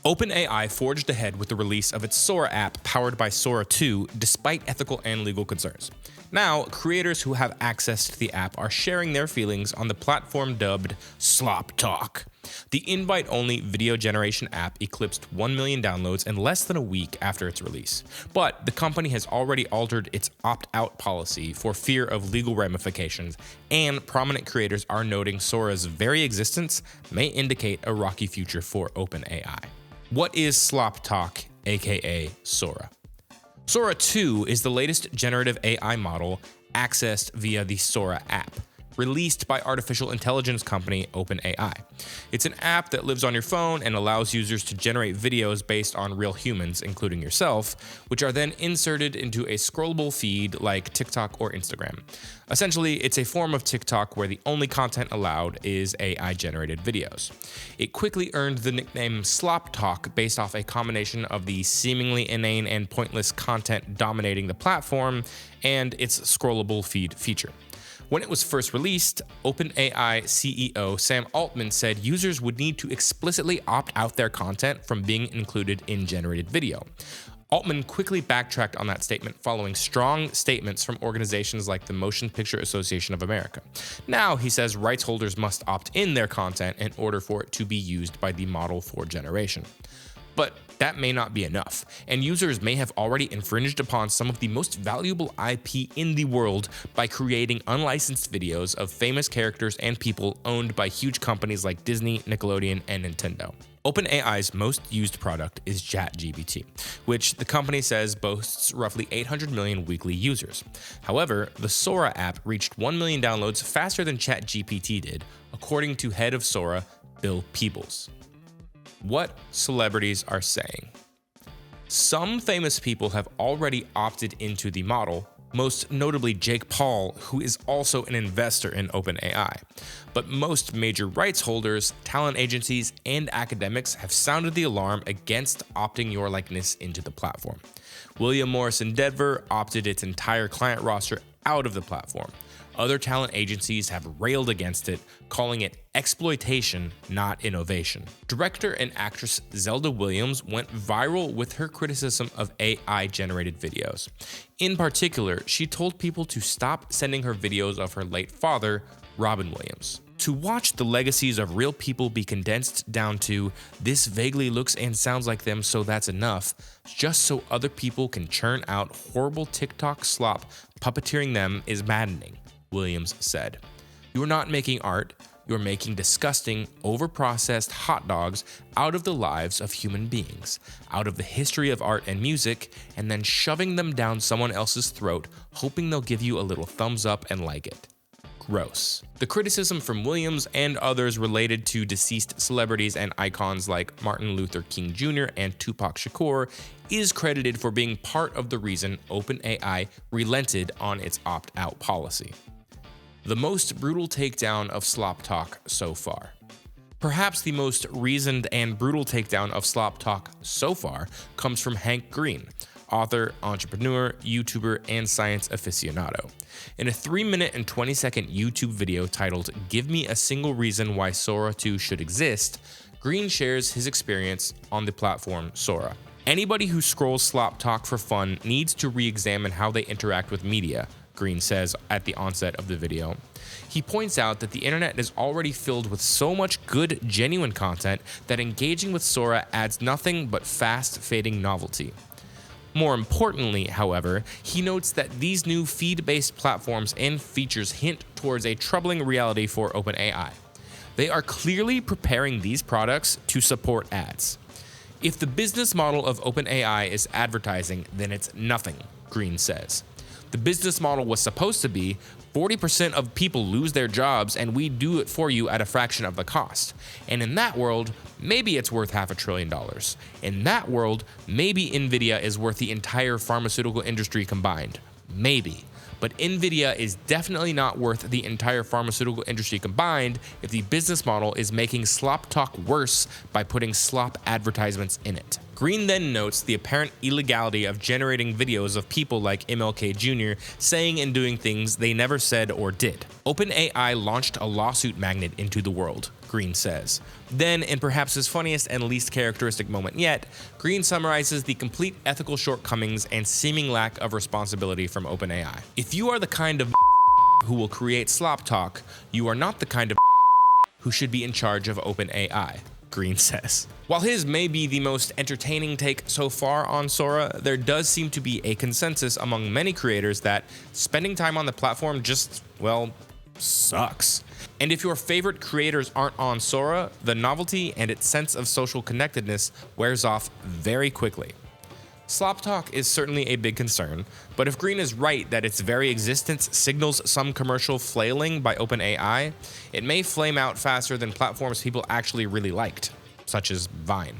OpenAI forged ahead with the release of its Sora app powered by Sora 2 despite ethical and legal concerns. Now, creators who have access to the app are sharing their feelings on the platform dubbed Slop Talk. The invite-only video generation app eclipsed 1 million downloads in less than a week after its release. But the company has already altered its opt-out policy for fear of legal ramifications, and prominent creators are noting Sora's very existence may indicate a rocky future for OpenAI. What is Slop Talk, aka Sora? Sora 2 is the latest generative AI model accessed via the Sora app, released by artificial intelligence company OpenAI. It's an app that lives on your phone and allows users to generate videos based on real humans, including yourself, which are then inserted into a scrollable feed like TikTok or Instagram. Essentially, it's a form of TikTok where the only content allowed is AI-generated videos. It quickly earned the nickname Slop Talk based off a combination of the seemingly inane and pointless content dominating the platform and its scrollable feed feature. When it was first released, OpenAI CEO Sam Altman said users would need to explicitly opt out their content from being included in generated video. Altman quickly backtracked on that statement following strong statements from organizations like the Motion Picture Association of America. Now, he says rights holders must opt in their content in order for it to be used by the model for generation. But that may not be enough, and users may have already infringed upon some of the most valuable IP in the world by creating unlicensed videos of famous characters and people owned by huge companies like Disney, Nickelodeon, and Nintendo. OpenAI's most used product is ChatGPT, which the company says boasts roughly 800 million weekly users. However, the Sora app reached 1 million downloads faster than ChatGPT did, according to head of Sora, Bill Peebles. What celebrities are saying. Some famous people have already opted into the model, most notably Jake Paul, who is also an investor in OpenAI. But most major rights holders, talent agencies, and academics have sounded the alarm against opting your likeness into the platform. William Morris Endeavor opted its entire client roster out of the platform. Other talent agencies have railed against it, calling it exploitation, not innovation. Director and actress Zelda Williams went viral with her criticism of AI-generated videos. In particular, she told people to stop sending her videos of her late father, Robin Williams. To watch the legacies of real people be condensed down to, this vaguely looks and sounds like them, so that's enough, just so other people can churn out horrible TikTok slop puppeteering them is maddening, Williams said. You are not making art, you are making disgusting, overprocessed hot dogs out of the lives of human beings, out of the history of art and music, and then shoving them down someone else's throat, hoping they'll give you a little thumbs up and like it. Gross. The criticism from Williams and others related to deceased celebrities and icons like Martin Luther King Jr. and Tupac Shakur is credited for being part of the reason OpenAI relented on its opt-out policy. The most brutal takedown of Slop Talk so far. Perhaps the most reasoned and brutal takedown of Slop Talk so far comes from Hank Green, author, entrepreneur, YouTuber, and science aficionado. In a 3-minute and 20-second YouTube video titled "Give Me a Single Reason Why Sora 2 Should Exist," Green shares his experience on the platform Sora. Anybody who scrolls Slop Talk for fun needs to re-examine how they interact with media, Green says at the onset of the video. He points out that the internet is already filled with so much good, genuine content that engaging with Sora adds nothing but fast-fading novelty. More importantly, however, he notes that these new feed-based platforms and features hint towards a troubling reality for OpenAI. They are clearly preparing these products to support ads. If the business model of OpenAI is advertising, then it's nothing, Green says. The business model was supposed to be 40% of people lose their jobs and we do it for you at a fraction of the cost. And in that world, maybe it's worth $500 billion. In that world, maybe Nvidia is worth the entire pharmaceutical industry combined. Maybe. But Nvidia is definitely not worth the entire pharmaceutical industry combined if the business model is making Slop Talk worse by putting slop advertisements in it. Green then notes the apparent illegality of generating videos of people like MLK Jr. saying and doing things they never said or did. OpenAI launched a lawsuit magnet into the world, Green says. Then, in perhaps his funniest and least characteristic moment yet, Green summarizes the complete ethical shortcomings and seeming lack of responsibility from OpenAI. If you are the kind of who will create slop talk, you are not the kind of who should be in charge of OpenAI, Green says. While his may be the most entertaining take so far on Sora, there does seem to be a consensus among many creators that spending time on the platform just, well, sucks. And if your favorite creators aren't on Sora, the novelty and its sense of social connectedness wears off very quickly. Slop talk is certainly a big concern, but if Green is right that its very existence signals some commercial flailing by OpenAI, it may flame out faster than platforms people actually really liked, such as Vine.